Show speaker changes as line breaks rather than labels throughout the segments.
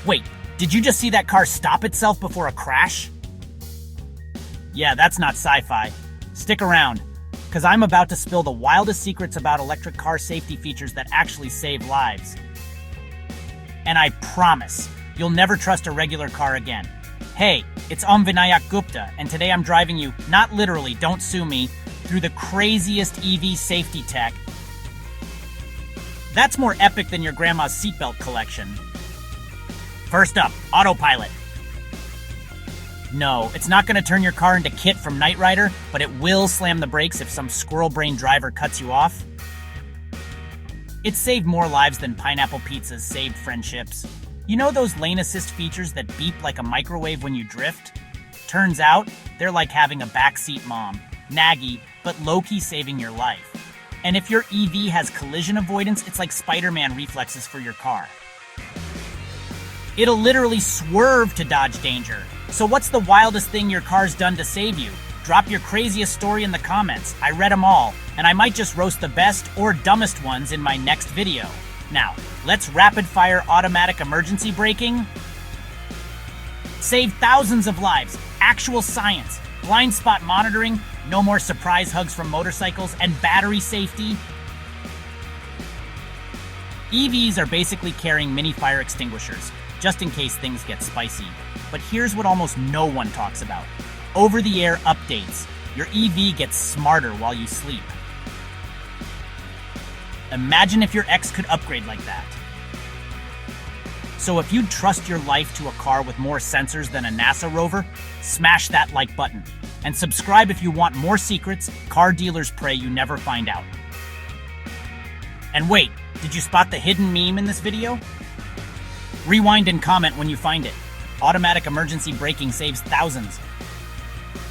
Wait, did you just see that car stop itself before a crash? Yeah, that's not sci-fi. Stick around, because I'm about to spill the wildest secrets about electric car safety features that actually save lives. And I promise, you'll never trust a regular car again. Hey, it's Vinayak Gupta, and today I'm driving you, not literally, don't sue me, through the craziest EV safety tech. That's more epic than your grandma's seatbelt collection. First up, autopilot. No, it's not going to turn your car into Kit from Knight Rider, but it will slam the brakes if some squirrel-brained driver cuts you off. It's saved more lives than pineapple pizzas saved friendships. You know those lane assist features that beep like a microwave when you drift? Turns out, they're like having a backseat mom. Naggy, but low-key saving your life. And if your EV has collision avoidance, it's like Spider-Man reflexes for your car. It'll literally swerve to dodge danger. So what's the wildest thing your car's done to save you? Drop your craziest story in the comments. I read them all, and I might just roast the best or dumbest ones in my next video. Now, let's rapid-fire automatic emergency braking. Save thousands of lives, actual science, blind spot monitoring, no more surprise hugs from motorcycles, and battery safety. EVs are basically carrying mini fire extinguishers, just in case things get spicy. But here's what almost no one talks about. Over-the-air updates. Your EV gets smarter while you sleep. Imagine if your ex could upgrade like that. So if you'd trust your life to a car with more sensors than a NASA rover, smash that like button. And subscribe if you want more secrets car dealers pray you never find out. And wait, did you spot the hidden meme in this video? Rewind and comment when you find it. Automatic emergency braking saves thousands.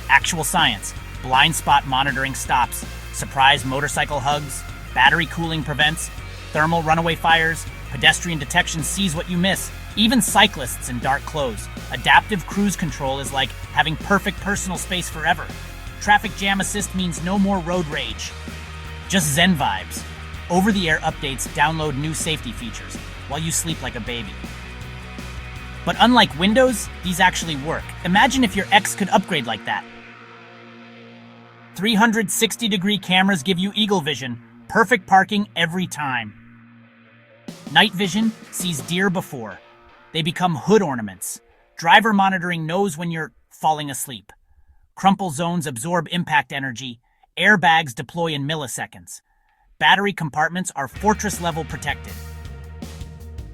Actual science. Blind spot monitoring stops. Surprise motorcycle hugs. Battery cooling prevents. Thermal runaway fires. Pedestrian detection sees what you miss. Even cyclists in dark clothes. Adaptive cruise control is like having perfect personal space forever. Traffic jam assist means no more road rage. Just Zen vibes. Over-the-air updates download new safety features while you sleep like a baby. But unlike Windows, these actually work. Imagine if your ex could upgrade like that. 360-degree cameras give you eagle vision. Perfect parking every time. Night vision sees deer before. They become hood ornaments. Driver monitoring knows when you're falling asleep. Crumple zones absorb impact energy. Airbags deploy in milliseconds. Battery compartments are fortress-level protected.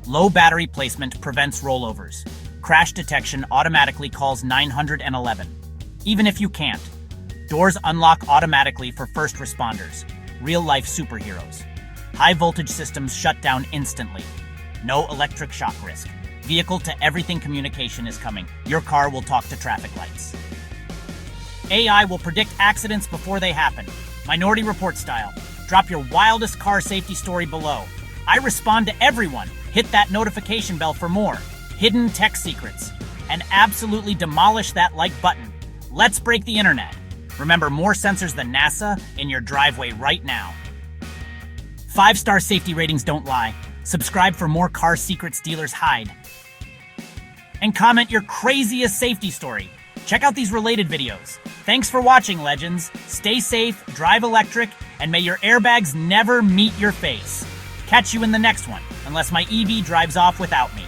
Low battery placement prevents rollovers. Crash detection automatically calls 911. Even if you can't. Doors unlock automatically for first responders. Real-life superheroes. High-voltage systems shut down instantly. No electric shock risk. Vehicle-to-everything communication is coming. Your car will talk to traffic lights. AI will predict accidents before they happen. Minority Report style. Drop your wildest car safety story below. I respond to everyone. Hit that notification bell for more hidden tech secrets. And absolutely demolish that like button. Let's break the internet. Remember, more sensors than NASA in your driveway right now. 5-star safety ratings don't lie. Subscribe for more car secrets dealers hide. And comment your craziest safety story. Check out these related videos. Thanks for watching, legends. Stay safe, drive electric, and may your airbags never meet your face. Catch you in the next one, unless my EV drives off without me.